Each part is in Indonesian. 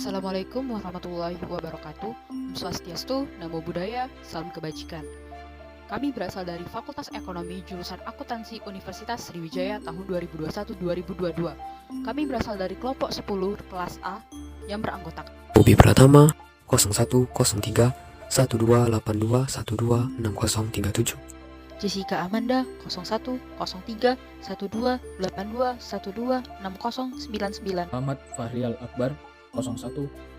Assalamualaikum warahmatullahi wabarakatuh. Om Swastiastu, Namo Buddhaya, Salam Kebajikan. Kami berasal dari Fakultas Ekonomi Jurusan Akuntansi Universitas Sriwijaya tahun 2021-2022. Kami berasal dari kelompok 10 kelas A yang beranggotakan Bobi Pratama 0103 1282 126037. Jessica Amanda 0103 1282 126099. Ahmad Fahrial Akbar 01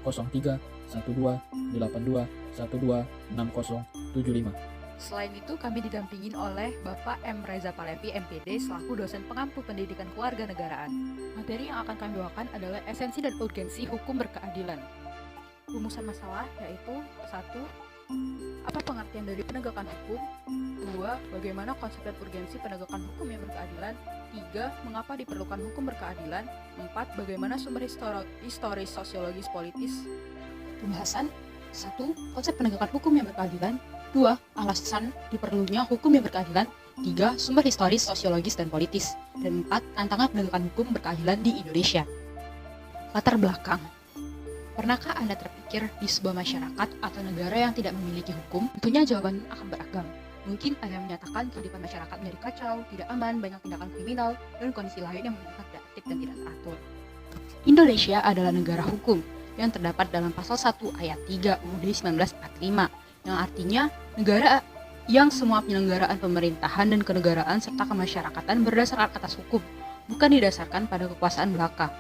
03 12 82 12 6075. Selain itu, kami didampingin oleh Bapak M. Reza Palevi, MPD, selaku dosen pengampu pendidikan kewarganegaraan. Materi yang akan kami bawakan adalah esensi dan urgensi hukum berkeadilan. Rumusan masalah yaitu 1. Apa pengertian dari penegakan hukum? 2. Bagaimana konsep dan urgensi penegakan hukum yang berkeadilan? 3. Mengapa diperlukan hukum berkeadilan? 4. Bagaimana sumber historis sosiologis politis? Pembahasan 1. Konsep penegakan hukum yang berkeadilan. 2. Alasan diperlunya hukum yang berkeadilan. 3. Sumber historis, sosiologis, dan politis. Dan 4. Tantangan penegakan hukum berkeadilan di Indonesia. Latar belakang. Pernahkah Anda terpikir di sebuah masyarakat atau negara yang tidak memiliki hukum? Tentunya jawaban akan beragam. Mungkin ada yang menyatakan kehidupan masyarakat menjadi kacau, tidak aman, banyak tindakan kriminal, dan kondisi lain yang menunjukkan tidak aktif dan tidak teratur. Indonesia adalah negara hukum yang terdapat dalam pasal 1 ayat 3 UUD 1945, yang artinya negara yang semua penyelenggaraan pemerintahan dan kenegaraan serta kemasyarakatan berdasarkan atas hukum, bukan didasarkan pada kekuasaan belaka.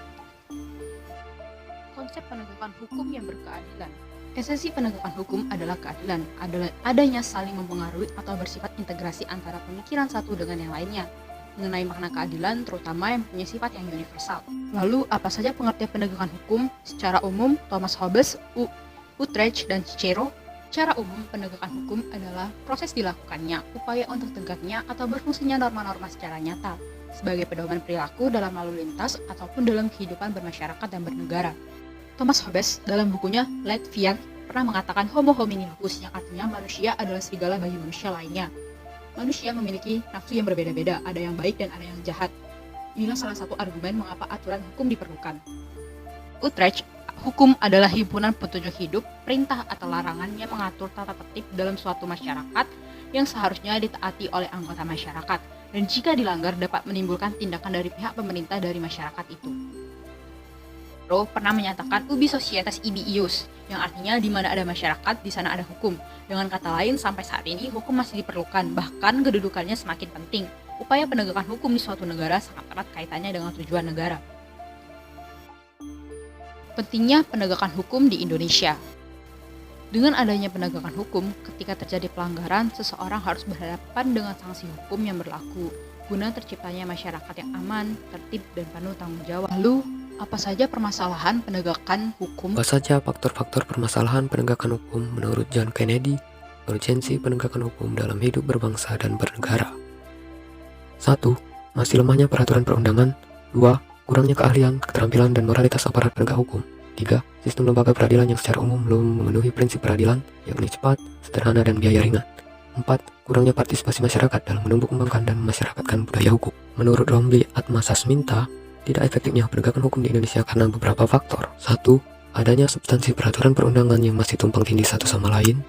Konsep penegakan hukum yang berkeadilan. Esensi penegakan hukum adalah keadilan, adalah adanya saling mempengaruhi atau bersifat integrasi antara pemikiran satu dengan yang lainnya. Mengenai makna keadilan, terutama yang punya sifat yang universal. Lalu, apa saja pengertian penegakan hukum? Secara umum, Thomas Hobbes, Utrecht, dan Cicero. Secara umum, penegakan hukum adalah proses dilakukannya, upaya untuk tegaknya atau berfungsinya norma-norma secara nyata, sebagai pedoman perilaku dalam lalu lintas ataupun dalam kehidupan bermasyarakat dan bernegara. Thomas Hobbes dalam bukunya Leviathan pernah mengatakan homo homini lupus, yang artinya manusia adalah serigala bagi manusia lainnya. Manusia memiliki nafsu yang berbeda-beda, ada yang baik dan ada yang jahat. Inilah salah satu argumen mengapa aturan hukum diperlukan. Utrecht, hukum adalah himpunan petunjuk hidup, perintah atau larangan yang mengatur tata tertib dalam suatu masyarakat yang seharusnya ditaati oleh anggota masyarakat, dan jika dilanggar dapat menimbulkan tindakan dari pihak pemerintah dari masyarakat itu. Pernah menyatakan ubi societas ibi ius, yang artinya di mana ada masyarakat, di sana ada hukum. Dengan kata lain, sampai saat ini hukum masih diperlukan, bahkan kedudukannya semakin penting. Upaya penegakan hukum di suatu negara sangat erat kaitannya dengan tujuan negara. Pentingnya penegakan hukum di Indonesia. Dengan adanya penegakan hukum, ketika terjadi pelanggaran, seseorang harus berhadapan dengan sanksi hukum yang berlaku, guna terciptanya masyarakat yang aman, tertib, dan penuh tanggung jawab. Lalu, apa saja permasalahan penegakan hukum? Apa saja faktor-faktor permasalahan penegakan hukum menurut John Kennedy? Urgensi penegakan hukum dalam hidup berbangsa dan bernegara. 1. Masih lemahnya peraturan perundangan. 2. Kurangnya keahlian, keterampilan, dan moralitas aparat penegak hukum. 3. Sistem lembaga peradilan yang secara umum belum memenuhi prinsip peradilan, yakni cepat, sederhana, dan biaya ringan. 4. Kurangnya partisipasi masyarakat dalam menumbuh kembangkan dan memasyarakatkan budaya hukum. Menurut Romli Atma Sasminta, tidak efektifnya penegakan hukum di Indonesia karena beberapa faktor. 1. Adanya substansi peraturan perundangan yang masih tumpang tindih satu sama lain.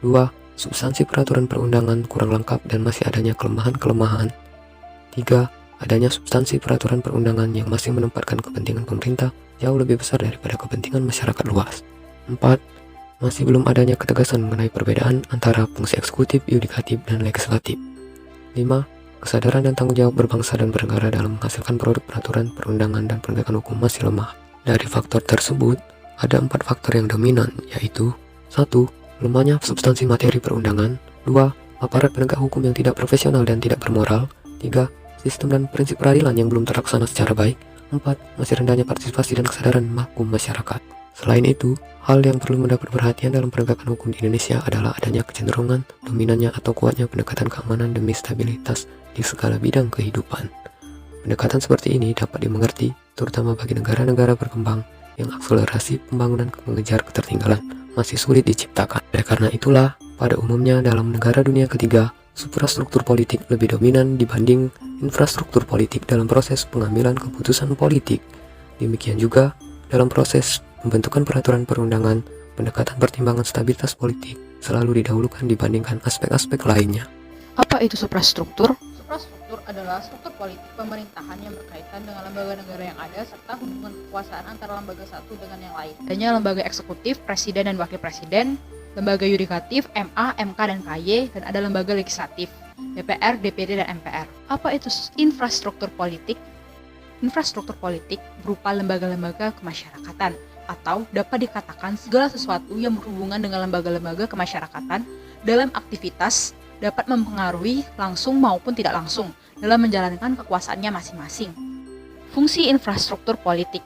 2. Substansi peraturan perundangan kurang lengkap dan masih adanya kelemahan-kelemahan. 3. Adanya substansi peraturan perundangan yang masih menempatkan kepentingan pemerintah jauh lebih besar daripada kepentingan masyarakat luas. 4. Masih belum adanya ketegasan mengenai perbedaan antara fungsi eksekutif, yudikatif, dan legislatif. 5. Kesadaran dan tanggung jawab berbangsa dan bernegara dalam menghasilkan produk peraturan, perundangan, dan penegakan hukum masih lemah. Dari faktor tersebut, ada 4 faktor yang dominan, yaitu 1. Lemahnya substansi materi perundangan. 2. Aparat penegak hukum yang tidak profesional dan tidak bermoral. 3. Sistem dan prinsip peradilan yang belum terlaksana secara baik. 4. Masih rendahnya partisipasi dan kesadaran hukum masyarakat. Selain itu, hal yang perlu mendapat perhatian dalam penegakan hukum di Indonesia adalah adanya kecenderungan, dominannya atau kuatnya pendekatan keamanan demi stabilitas di segala bidang kehidupan. Pendekatan seperti ini dapat dimengerti, terutama bagi negara-negara berkembang yang akselerasi pembangunan mengejar ketertinggalan masih sulit diciptakan. Oleh karena itulah, pada umumnya dalam negara dunia ketiga, suprastruktur politik lebih dominan dibanding infrastruktur politik dalam proses pengambilan keputusan politik. Demikian juga dalam proses Pembentukan peraturan perundangan, pendekatan pertimbangan stabilitas politik selalu didahulukan dibandingkan aspek-aspek lainnya. Apa itu suprastruktur? Suprastruktur adalah struktur politik pemerintahan yang berkaitan dengan lembaga negara yang ada serta hubungan kekuasaan antara lembaga satu dengan yang lain. Adanya lembaga eksekutif, presiden dan wakil presiden, lembaga yudikatif, MA, MK, dan KY, dan ada lembaga legislatif, DPR, DPD, dan MPR. Apa itu infrastruktur politik? Infrastruktur politik berupa lembaga-lembaga kemasyarakatan, atau dapat dikatakan segala sesuatu yang berhubungan dengan lembaga-lembaga kemasyarakatan dalam aktivitas dapat mempengaruhi langsung maupun tidak langsung dalam menjalankan kekuasaannya masing-masing. Fungsi infrastruktur politik: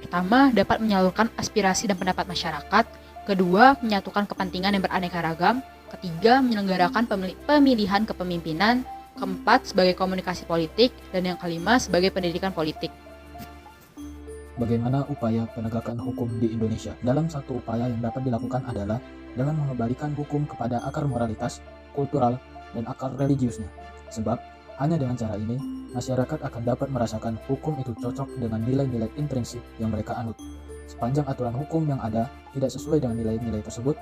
pertama, dapat menyalurkan aspirasi dan pendapat masyarakat; kedua, menyatukan kepentingan yang beraneka ragam; ketiga, menyelenggarakan pemilihan kepemimpinan; keempat, sebagai komunikasi politik; dan yang kelima, sebagai pendidikan politik. Bagaimana upaya penegakan hukum di Indonesia? Dalam satu upaya yang dapat dilakukan adalah dengan mengembalikan hukum kepada akar moralitas, kultural, dan akar religiusnya. Sebab, hanya dengan cara ini, masyarakat akan dapat merasakan hukum itu cocok dengan nilai-nilai intrinsik yang mereka anut. Sepanjang aturan hukum yang ada tidak sesuai dengan nilai-nilai tersebut,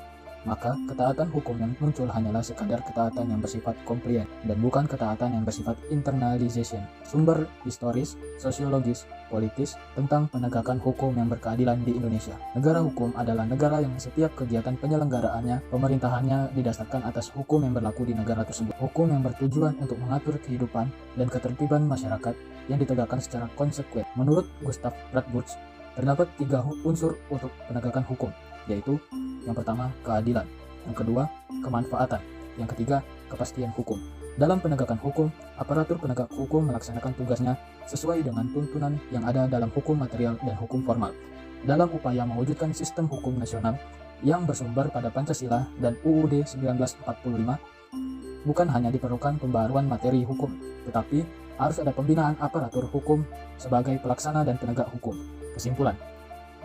maka ketaatan hukum yang muncul hanyalah sekadar ketaatan yang bersifat compliant dan bukan ketaatan yang bersifat internalization. Sumber historis, sosiologis, politis tentang penegakan hukum yang berkeadilan di Indonesia. Negara hukum adalah negara yang setiap kegiatan penyelenggaraannya, pemerintahannya didasarkan atas hukum yang berlaku di negara tersebut. Hukum yang bertujuan untuk mengatur kehidupan dan ketertiban masyarakat yang ditegakkan secara konsekuen. Menurut Gustav Bradburz, terdapat 3 unsur untuk penegakan hukum, yaitu yang pertama, keadilan; yang kedua, kemanfaatan; yang ketiga, kepastian hukum. Dalam penegakan hukum, aparatur penegak hukum melaksanakan tugasnya sesuai dengan tuntunan yang ada dalam hukum material dan hukum formal. Dalam upaya mewujudkan sistem hukum nasional yang bersumber pada Pancasila dan UUD 1945, bukan hanya diperlukan pembaruan materi hukum, tetapi harus ada pembinaan aparatur hukum sebagai pelaksana dan penegak hukum. Kesimpulan: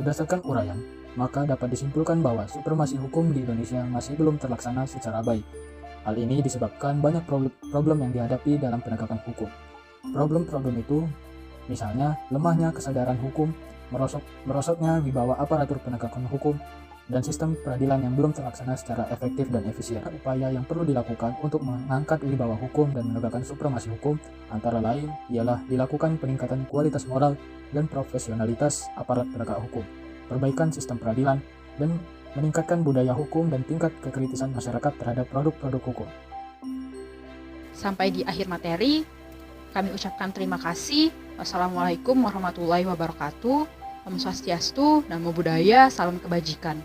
berdasarkan uraian, maka dapat disimpulkan bahwa supremasi hukum di Indonesia masih belum terlaksana secara baik. Hal ini disebabkan banyak problem yang dihadapi dalam penegakan hukum. Problem-problem itu misalnya lemahnya kesadaran hukum, merosotnya wibawa aparatur penegakan hukum, dan sistem peradilan yang belum terlaksana secara efektif dan efisien. Upaya yang perlu dilakukan untuk mengangkat wibawa hukum dan menegakkan supremasi hukum antara lain ialah dilakukan peningkatan kualitas moral dan profesionalitas aparat penegak hukum, perbaikan sistem peradilan, dan meningkatkan budaya hukum dan tingkat kekritisan masyarakat terhadap produk-produk hukum. Sampai di akhir materi, kami ucapkan terima kasih. Wassalamualaikum warahmatullahi wabarakatuh. Om Swastiastu, Namo Buddhaya, salam kebajikan.